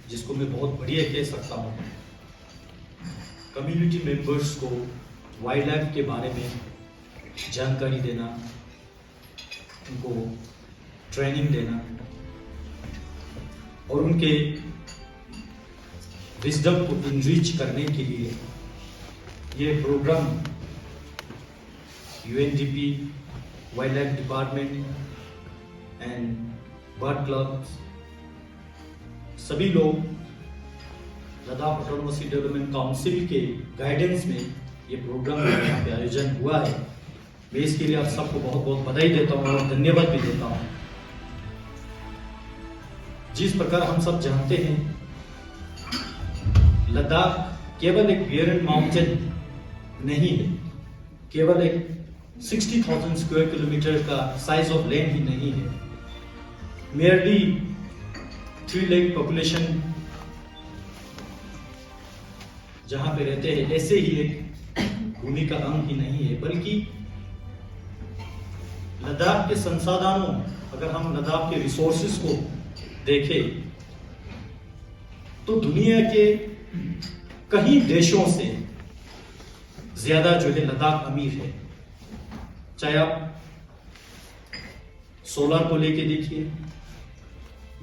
जिसको मैं बहुत बढ़िया कह सकता हूँ, कम्युनिटी मेंबर्स को वाइल्ड लाइफ के बारे में जानकारी देना, उनको ट्रेनिंग देना और उनके विजडम को इनरीच करने के लिए ये programme UNDP, wild life department and bird club, सभी लोग लद्दाख ऑटोनोमस डेवलपमेंट काउंसिल के गाइडेंस में ये प्रोग्राम यहाँ पे आयोजन हुआ है। मैं इसके लिए आप सबको बहुत बहुत बधाई देता हूँ और धन्यवाद भी देता हूँ। जिस प्रकार हम सब जानते हैं, लद्दाख केवल एक बेरन माउंटेन नहीं है, केवल एक 60,000 स्क्वायर किलोमीटर का साइज ऑफ लैंड ही नहीं है, मेयरली 3 लाख पॉपुलेशन जहां पे रहते हैं ऐसे ही एक भूमि का अंग ही नहीं है, बल्कि लद्दाख के संसाधनों, अगर हम लद्दाख के रिसोर्सेज को देखें तो दुनिया के कई देशों से ज्यादा जो है लद्दाख अमीर है। चाहे आप सोलर को लेके देखिए,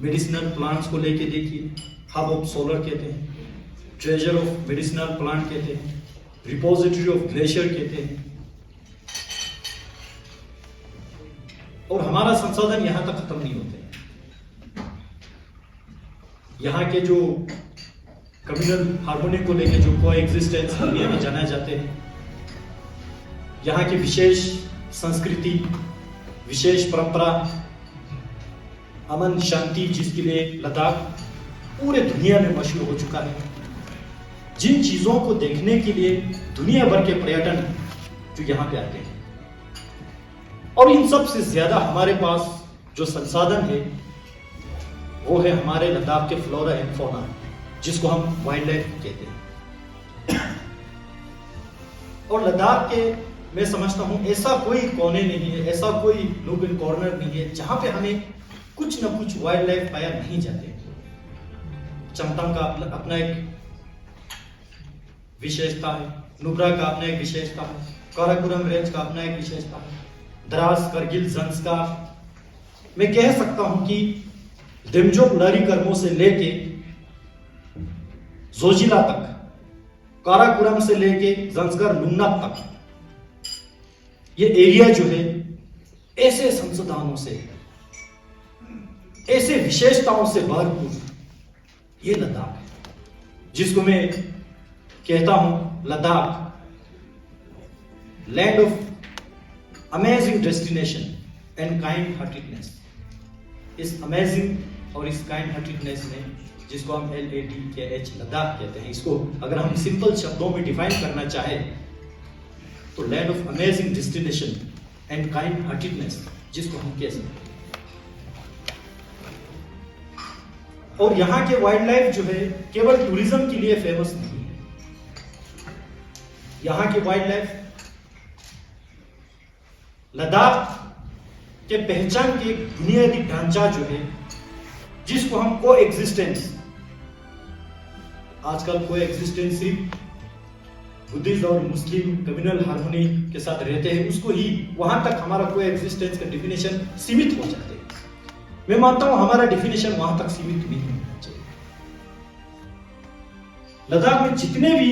मेडिसिनल प्लांट्स को लेके देखिए, हब ऑफ सोलर कहते हैं, ट्रेजर ऑफ मेडिसिनल प्लांट कहते हैं, रिपोजिटरी ऑफ ग्लेशियर कहते हैं। और हमारा संसाधन यहां तक खत्म नहीं होते। यहाँ के जो कम्युनल हार्मोनी को लेके जो को एग्जिस्टेंस दुनिया में जाने जाते हैं, यहाँ की विशेष संस्कृति, विशेष परंपरा, अमन शांति, जिसके लिए लद्दाख पूरे दुनिया में मशहूर हो चुका है, जिन चीजों को देखने के लिए दुनिया भर के पर्यटन जो यहाँ पे आते हैं, और इन सब से ज्यादा हमारे पास जो संसाधन है वो है हमारे लद्दाख के फ्लोरा एंड फौना, जिसको हम वाइल्ड लाइफ कहते हैं। और लद्दाख के मैं समझता हूं ऐसा कोई कोने नहीं है, ऐसा कोई नूक एंड कॉर्नर नहीं है जहां पे हमें कुछ न कुछ वाइल्ड लाइफ पाया नहीं जाते। चमतम का अपना एक विशेषता है, नुब्रा का अपना एक विशेषता है, काराकोरम रेंज का अपना एक विशेषता है, द्रास, करगिल, ज़ंस्कार। मैं कह सकता हूं कि दिमजोक नारी कर्मों से लेके जोजिला तक, काराकोरम से लेके ज़ंस्कार लुन्नाक तक, ये एरिया जो है ऐसे संसाधनों से, ऐसे विशेषताओं से भरपूर ये लद्दाख है, जिसको मैं कहता हूं Ladakh land of amazing destination and kind heartedness. इस अमेजिंग और इस काइंड हार्टेडनेस में, जिसको हम LADKH लद्दाख कहते हैं, इसको अगर हम सिंपल शब्दों में डिफाइन करना चाहें तो land of amazing destination and kind heartedness, जिसको हम कह सकते हैं। और यहाँ के वाइल्ड लाइफ जो है केवल टूरिज्म के लिए फेमस नहीं है। यहाँ के वाइल्ड लाइफ लद्दाख के पहचान के एक बुनियादी ढांचा जो है, जिसको हम को एग्जिस्टेंस, आजकल को एग्जिस्टेंस सिर्फ बुद्धिस्ट और मुस्लिम कम्युनल हार्मोनी के साथ रहते हैं, उसको ही वहां तक हमारा को एग्जिस्टेंस का डिफिनेशन सीमित हो जाते हैं। मैं मानता हूं हमारा डिफिनेशन वहां तक सीमित नहीं होना चाहिए। लद्दाख में जितने भी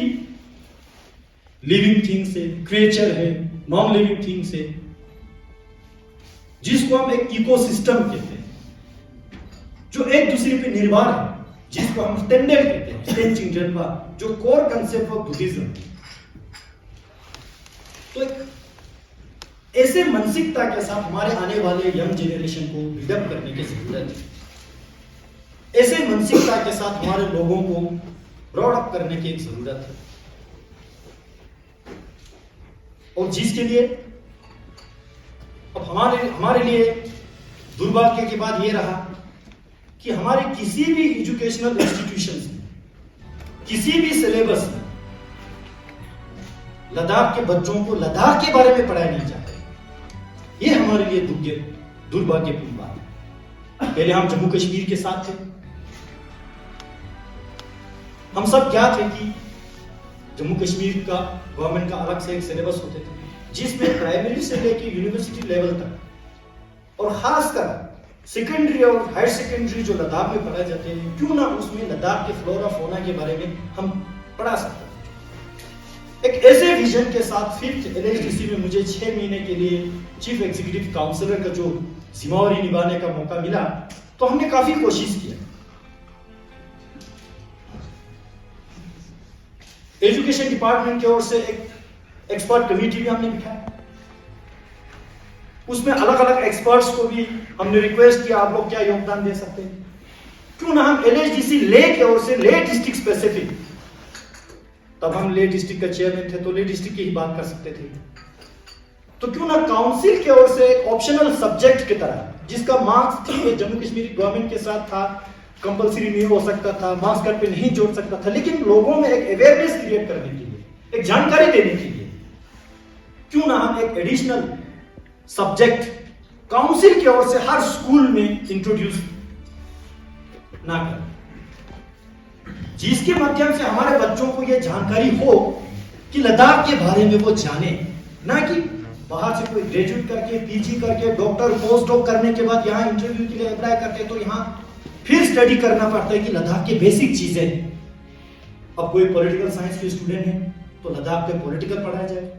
लिविंग थिंग्स है, क्रिएचर है, नॉन लिविंग थिंग्स है, जिसको हम एक इकोसिस्टम कहते हैं, जो एक दूसरे पे निर्भर है, जिसको हम स्टैंडर्ड कहते हैं, स्टेंचिंग जन्मा, जो कोर कंसेप्ट ऑफ बुद्धिज्म। तो एक ऐसे मानसिकता के साथ हमारे आने वाले यंग जेनरेशन को बिल्डअप करने की जरूरत है। ऐसे मानसिकता के साथ हमारे लोगों को ब्रॉड अप करने की एक जरूरत है, और जिसके लिए अब हमारे लिए दुर्भाग्य की बात यह रहा कि हमारे किसी भी एजुकेशनल इंस्टीट्यूशंस में, किसी भी सिलेबस में लद्दाख के बच्चों को लद्दाख के बारे में पढ़ाया नहीं जाता। ये हमारे लिए दुर्भाग्यपूर्ण बात है। पहले हम जम्मू कश्मीर के साथ थे, हम सब क्या थे कि जम्मू कश्मीर का गवर्नमेंट का अलग से एक सिलेबस होते थे जिसमें प्राइमरी से लेकर यूनिवर्सिटी लेवल तक और खासकर सेकेंडरी और हायर सेकेंडरी जो लद्दाख में पढ़ाए जाते हैं, क्यों ना उसमें लद्दाख के फ्लोरा फोना के बारे में हम पढ़ा सकते हैं। एक ऐसे विजन के साथ 5th LHDC में मुझे 6 महीने के लिए चीफ एग्जीक्यूटिव काउंसलर का जो जिम्मेवारी निभाने का मौका मिला, तो हमने काफी कोशिश किया। एजुकेशन डिपार्टमेंट की ओर से एक एक्सपर्ट कमेटी भी हमने बिठाया, उसमें अलग अलग एक्सपर्ट्स को भी हमने रिक्वेस्ट किया आप लोग क्या योगदान दे सकते हैं, क्यों ना हम LHDC ले की ओर से ले डिस्ट्रिक्ट स्पेसिफिक, तब हम ले डिस्ट्रिक्ट का चेयरमैन थे तो ले डिस्ट्रिक्ट की ही बात कर सकते थे, तो क्यों ना काउंसिल की ओर से ऑप्शनल सब्जेक्ट की तरह जिसका मार्क्स थी जम्मू कश्मीर गवर्नमेंट के साथ था, कंपलसरी नहीं हो सकता था, मार्क्स कार्ड पे नहीं जोड़ सकता था, लेकिन लोगों में एक अवेयरनेस क्रिएट करने के लिए, एक जानकारी देने के लिए क्यों ना हम एक एडिशनल सब्जेक्ट काउंसिल की ओर से हर स्कूल में इंट्रोड्यूस ना करें, जिसके माध्यम से हमारे बच्चों को यह जानकारी हो कि लद्दाख के बारे में वो जाने, ना कि बाहर से कोई ग्रेजुएट करके पीजी करके डॉक्टर पोस्ट डॉक करने के बाद यहाँ इंटरव्यू के लिए अप्लाई करते तो यहाँ फिर स्टडी करना पड़ता है कि लद्दाख की बेसिक चीजें। अब कोई पॉलिटिकल साइंस के स्टूडेंट है तो लद्दाख के पॉलिटिकल पढ़ाया जाए,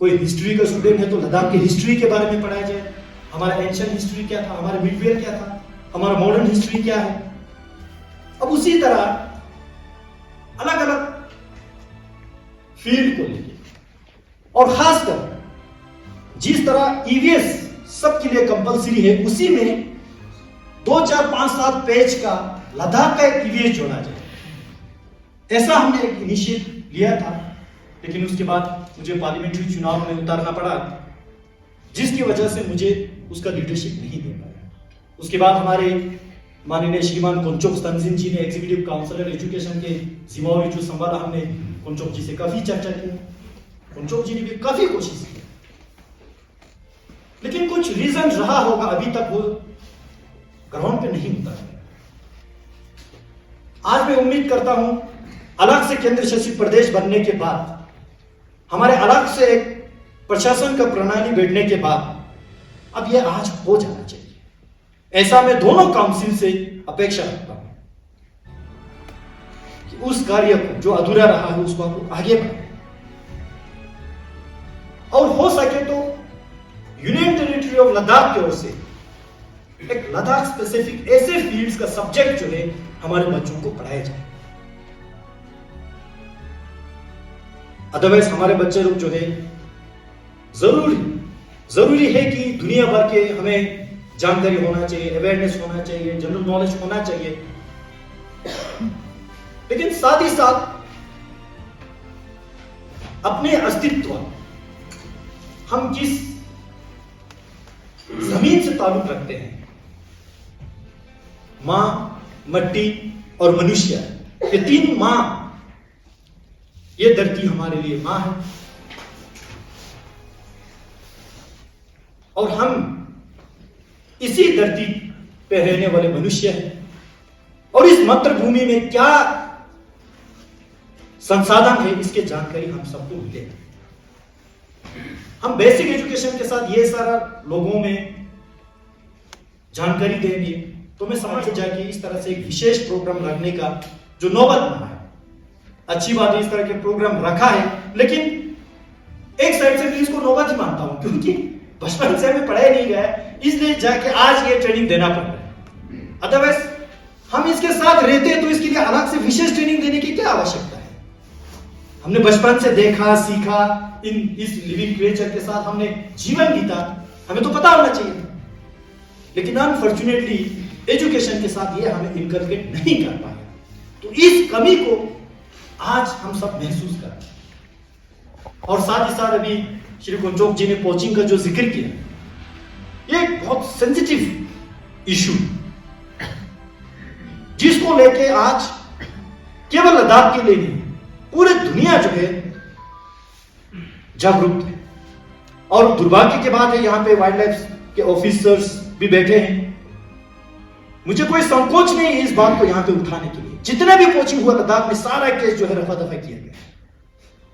कोई हिस्ट्री का स्टूडेंट है तो लद्दाख की हिस्ट्री के बारे में पढ़ाया जाए, हमारा एंशिएंट हिस्ट्री क्या था, हमारा मिडवेयर क्या था, हमारा मॉडर्न हिस्ट्री क्या है। अब उसी तरह अलग अलग फील्ड को लेके और खासकर जिस तरह EVS सबके लिए कंपलसरी है, उसी में 2, 4, 5, 7 पेज का लद्दाख का एक EVS जोड़ा जाए, ऐसा हमने एक इनिशिएटिव लिया था। लेकिन उसके बाद मुझे पार्लियामेंट्री चुनाव में उतारना पड़ा, जिसकी वजह से मुझे उसका लीडरशिप नहीं दे पाया। उसके बाद हमारे माननीय श्रीमान कुंचोक तंजीम जी ने एग्जीक्यूटिव काउंसलर एजुकेशन के जिम्मेवारी जो संभाला, हमने कुंचोक जी से काफी चर्चा की, कुंचोक जी ने भी काफी कोशिश की, लेकिन कुछ रीजन रहा होगा अभी तक वो ग्राउंड पे नहीं उतरा। आज मैं उम्मीद करता हूं अलग से केंद्र शासित प्रदेश बनने के बाद, हमारे अलग से एक प्रशासन का प्रणाली बैठने के बाद अब यह आज हो जाना चाहिए, ऐसा मैं दोनों काउंसिल से अपेक्षा रखता हूं कि उस कार्य को जो अधूरा रहा है उसको आप आगे बढ़ाएं और हो सके तो यूनियन टेरिटरी ऑफ लद्दाख की ओर से एक लद्दाख स्पेसिफिक ऐसे फील्ड्स का सब्जेक्ट जो है हमारे बच्चों को पढ़ाया जाए। अदरवाइज हमारे बच्चे लोग जो है जरूरी है कि दुनिया भर के हमें जानकारी होना चाहिए, अवेयरनेस होना चाहिए, जनरल नॉलेज होना चाहिए, लेकिन साथ ही साथ अपने अस्तित्व, हम किस जमीन से ताल्लुक रखते हैं, मां, मट्टी और मनुष्य, ये 3 मां, ये धरती हमारे लिए मां है और हम इसी धरती पे रहने वाले मनुष्य हैं और इस मातृभूमि में क्या संसाधन है इसके जानकारी हम सबको मिले। हम बेसिक एजुकेशन के साथ ये सारा लोगों में जानकारी देंगे तो मैं समझ जाके इस तरह से एक विशेष प्रोग्राम रखने का जो नौबत बना है, अच्छी बात है इस तरह के प्रोग्राम रखा है, लेकिन एक साइड से मैं इसको नौबत ही मानता हूं क्योंकि बचपन से हमें पढ़ाया नहीं गया, इसलिए जाके आज ये ट्रेनिंग देना पड़ रहा है। अदरवाइज हम इसके साथ रहते हैं तो इसके लिए अलग से विशेष ट्रेनिंग देने की क्या आवश्यकता है। हमने बचपन से देखा, सीखा, इस लिविंग क्रिएचर के साथ हमने जीवन बीता, हमें तो पता होना चाहिए, लेकिन अनफॉर्चुनेटली एजुकेशन के साथ ये हमें इनकलकेट नहीं कर पाया। तो इस कमी को आज हम सब महसूस कर रहे हैं। और साथ ही साथ अभी श्री कुंचोक जी ने कोचिंग का जो जिक्र किया, ये एक बहुत सेंसिटिव इशू जिसको लेके आज केवल लद्दाख के लिए नहीं पूरे दुनिया जो है जागरूक है। और दुर्भाग्य की बात है यहाँ पे वाइल्ड लाइफ के ऑफिसर्स भी बैठे हैं मुझे कोई संकोच नहीं है इस बात को यहां पे उठाने के लिए। जितना भी पोचिंग हुआ लद्दाख में सारा केस जो है रफा दफा किया गया,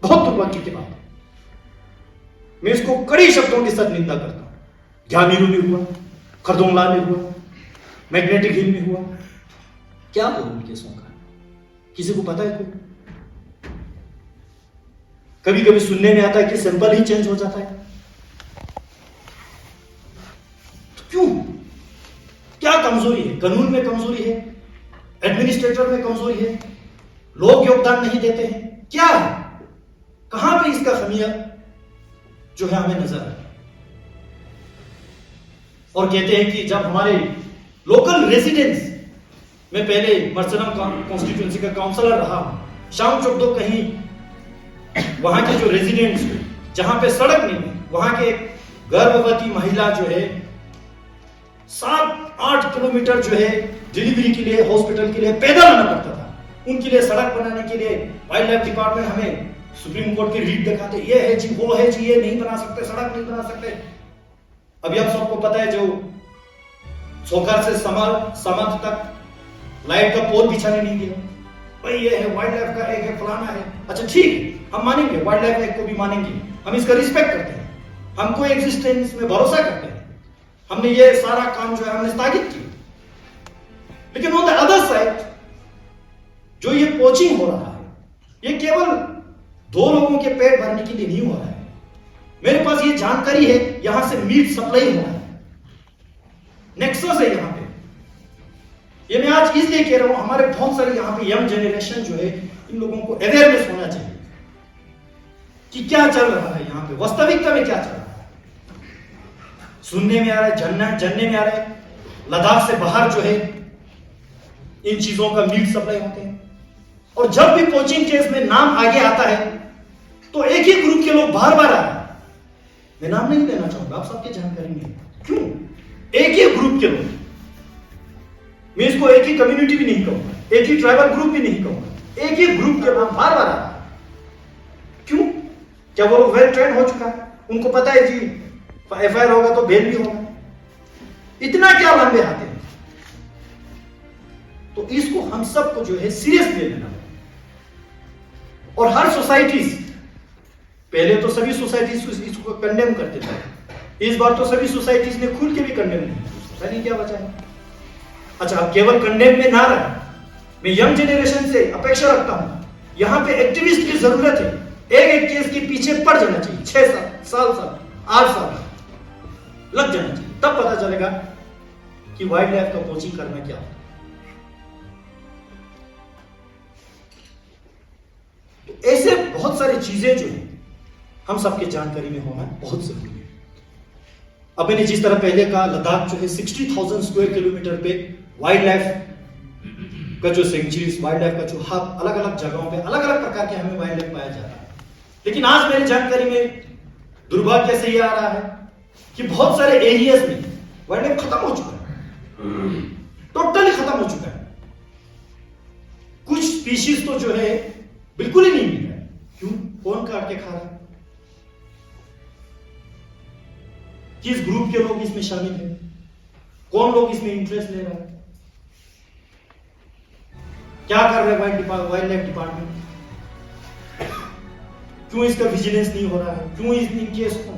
बहुत दुर्भाग्य की बात है। मैं इसको कड़ी शब्दों के साथ निंदा करता हूं। झामीरू में हुआ, खरदोंगला में हुआ, मैग्नेटिक हिल में हुआ, क्या बोलूं उन केसों का, किसी को पता है कोई? कभी कभी सुनने में आता है कि सिंबल ही चेंज हो जाता है। तो क्यों? क्या कमजोरी है? कानून में कमजोरी है, एडमिनिस्ट्रेटर में कमजोरी है, लोग योगदान नहीं देते हैं, क्या है? कहां पे इसका खमिया जो है हमें नजर आए? और कहते हैं कि जब हमारे लोकल रेजिडेंट्स, मैं पहले मरसनम कॉन्स्टिट्यूंसी का काउंसलर रहा, शाम चौक दो कहीं वहां के जो रेजिडेंट्स जहां पे सड़क नहीं है, वहां के गर्भवती महिला जो है 7-8 किलोमीटर जो है डिलीवरी के लिए, हॉस्पिटल के लिए पैदल आना पड़ता था। उनके लिए सड़क बनाने के लिए वाइल्ड लाइफ डिपार्टमेंट हमें सुप्रीम कोर्ट की रीट दिखाते, ये है जी, वो है जी, ये नहीं बना सकते, सड़क नहीं बना सकते। अभी आप सबको पता है जो सोकर से समाज तक लाइट का पोल बिछाने नहीं दिया, भाई ये है वाइल्ड लाइफ का एक है, फलाना है। अच्छा ठीक है, हम मानेंगे, वाइल्ड लाइफ एक्ट को भी मानेंगे, हम इसका रिस्पेक्ट करते हैं, हमको एग्जिस्टेंस में भरोसा करते हैं, हमने ये सारा काम जो है हमने स्थगित किया। लेकिन ऑन द अदर साइड जो ये पोचिंग हो रहा है, ये केवल 2 लोगों के पेट भरने के लिए नहीं हो रहा है। मेरे पास ये जानकारी है, यहां से मीट सप्लाई हो रहा है, नेक्सस है यहां पे। ये मैं आज इसलिए कह रहा हूं, हमारे बहुत सारे यहां पे यंग जनरेशन जो है, इन लोगों को अवेयरनेस होना चाहिए कि क्या चल रहा है यहां पे, वास्तविकता में क्या चल रहा है। सुनने में आ रहा है, जानने में आ रहा है, लद्दाख से बाहर जो है इन चीजों का मीट सप्लाई होते हैं। और जब भी पोचिंग केस में नाम आगे आता है तो एक ही ग्रुप के लोग बार बार आ रहे हैं। मैं नाम नहीं लेना चाहूंगा, आप सबकी जानकारी में है। क्यों? एक ही ग्रुप के लोग, मैं इसको एक ही कम्युनिटी भी नहीं कहूंगा, एक ही ट्राइबल ग्रुप भी नहीं कहूंगा, एक ही ग्रुप के लोग बार बार आ रहे हैं। क्यों? क्या वो लोग वेल ट्रेन हो चुका है, उनको पता है जी एफआईआर होगा तो बेल भी होगा, इतना क्या लंबे आते हैं? तो इसको हम सबको जो है सीरियस ले लेना है। और हर सोसाइटीज, पहले तो सभी सोसाइटीज इसको कंडेम करते थे, इस बार तो सभी सोसाइटीज ने खुल के भी कंडेम नहीं, पता नहीं क्या बचा है। अच्छा, अब केवल कंडेम में ना रहा, मैं यंग जनरेशन से अपेक्षा रखता हूं, यहां पे एक्टिविस्ट की जरूरत है। एक केस के पीछे पड़ जाना चाहिए, 6 साल 8 साल लग जाना चाहिए, तब पता चलेगा कि वाइल्ड लाइफ का पोचिंग करना क्या होता है। तो ऐसे बहुत सारी चीजें जो है हम सबके जानकारी में होना बहुत जरूरी है। अब मैंने जिस तरह पहले कहा, लद्दाख जो है 60,000 स्क्वायर किलोमीटर पे वाइल्ड लाइफ का जो सेंचुरीज, वाइल्ड लाइफ का जो हब, अलग अलग जगहों पे अलग अलग प्रकार के हमें वाइल्ड लाइफ पाया जाता है। लेकिन आज मेरी जानकारी में दुर्भाग्य से यह आ रहा है कि बहुत सारे एरियाज में वाइल्ड लाइफ खत्म हो चुका है, टोटली खत्म हो चुका है। कुछ स्पीशीज तो जो है बिल्कुल ही नहीं मिल रहा है। क्यों? कौन काट के खा रहा है? किस ग्रुप के लोग इसमें शामिल हैं? कौन लोग इसमें इंटरेस्ट ले रहे हैं? क्या कर रहे हैं वाइल्ड लाइफ डिपार्टमेंट? क्यों इसका विजिलेंस नहीं हो रहा है? क्यों इन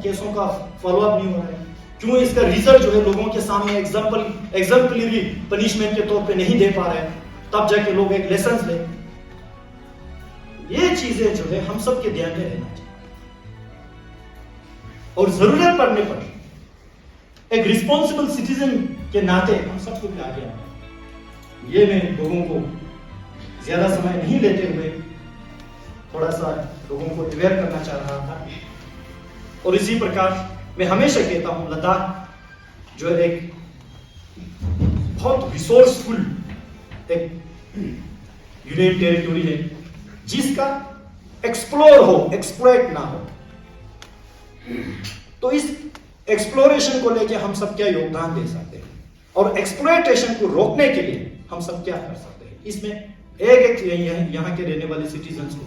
केसों का फॉलोअप नहीं हो रहा है? क्यों इसका रिजल्ट जो है लोगों के सामने एग्जाम्पलरी पनिशमेंट के तौर पे नहीं दे पा रहे हैं, तब जाके लोग एक लेसन ले। ये चीजें जो है हम सबके ध्यान में रहना चाहिए, और जरूरत पड़ने पर एक रिस्पॉन्सिबल सिटीजन के नाते हम सबको भी आगे आना है। ये मैं लोगों को ज्यादा समय नहीं लेते हुए थोड़ा सा लोगों को अवेयर करना चाह रहा था। और इसी प्रकार मैं हमेशा कहता हूं, लद्दाख जो है एक बहुत रिसोर्सफुल एक यूनियन टेरिटोरी है, जिसका एक्सप्लोर हो, एक्सप्लॉइट ना हो। तो इस एक्सप्लोरेशन को लेकर हम सब क्या योगदान दे सकते हैं, और एक्सप्लॉइटेशन को रोकने के लिए हम सब क्या कर सकते हैं, इसमें एक यहां के रहने वाले सिटीजन्स को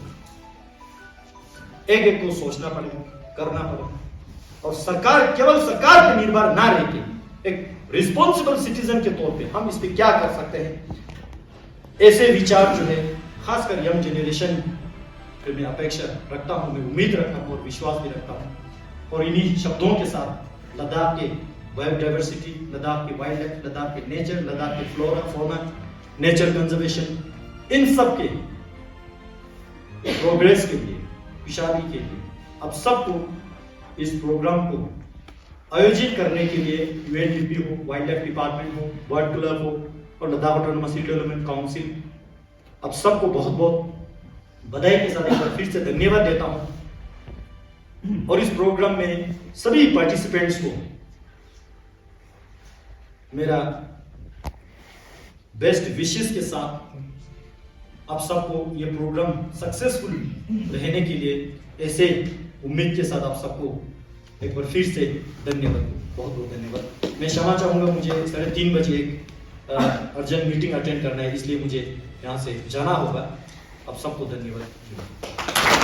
एक को सोचना पड़ेगा, करना पड़ेगा। और सरकार, केवल सरकार पर निर्भर ना रह के एक रिस्पॉन्सिबल सिटीजन के तौर पे हम इस पे क्या कर सकते हैं, ऐसे विचार जो है खासकर यंग जनरेशन पे मैं अपेक्षा रखता हूँ, मैं उम्मीद रखता हूँ और विश्वास भी रखता हूँ। और इन्हीं शब्दों के साथ लद्दाख के बायोडाइवर्सिटी, लद्दाख के वाइल्ड लाइफ, लद्दाख के नेचर, लद्दाख के फ्लोरा फौना, नेचर कंजर्वेशन, इन सब के प्रोग्रेस के लिए, खुशहाली के लिए अब सबको इस प्रोग्राम को आयोजित करने के लिए यूएनडीपी हो, वाइल्ड लाइफ डिपार्टमेंट हो, बर्ड क्लब हो और लद्दाख ऑटोनोमस डेवलपमेंट काउंसिल, अब सबको बहुत बहुत बधाई के साथ एक बार फिर से धन्यवाद देता हूं। और इस प्रोग्राम में सभी पार्टिसिपेंट्स को मेरा बेस्ट विशेस के साथ आप सबको ये प्रोग्राम सक्सेसफुल रहने के लिए ऐसे उम्मीद के साथ आप सबको एक बार फिर से धन्यवाद, बहुत बहुत धन्यवाद। मैं क्षमा चाहूंगा, मुझे 3:30 बजे एक अर्जेंट मीटिंग अटेंड करना है, इसलिए मुझे यहाँ से जाना होगा। आप सबको धन्यवाद।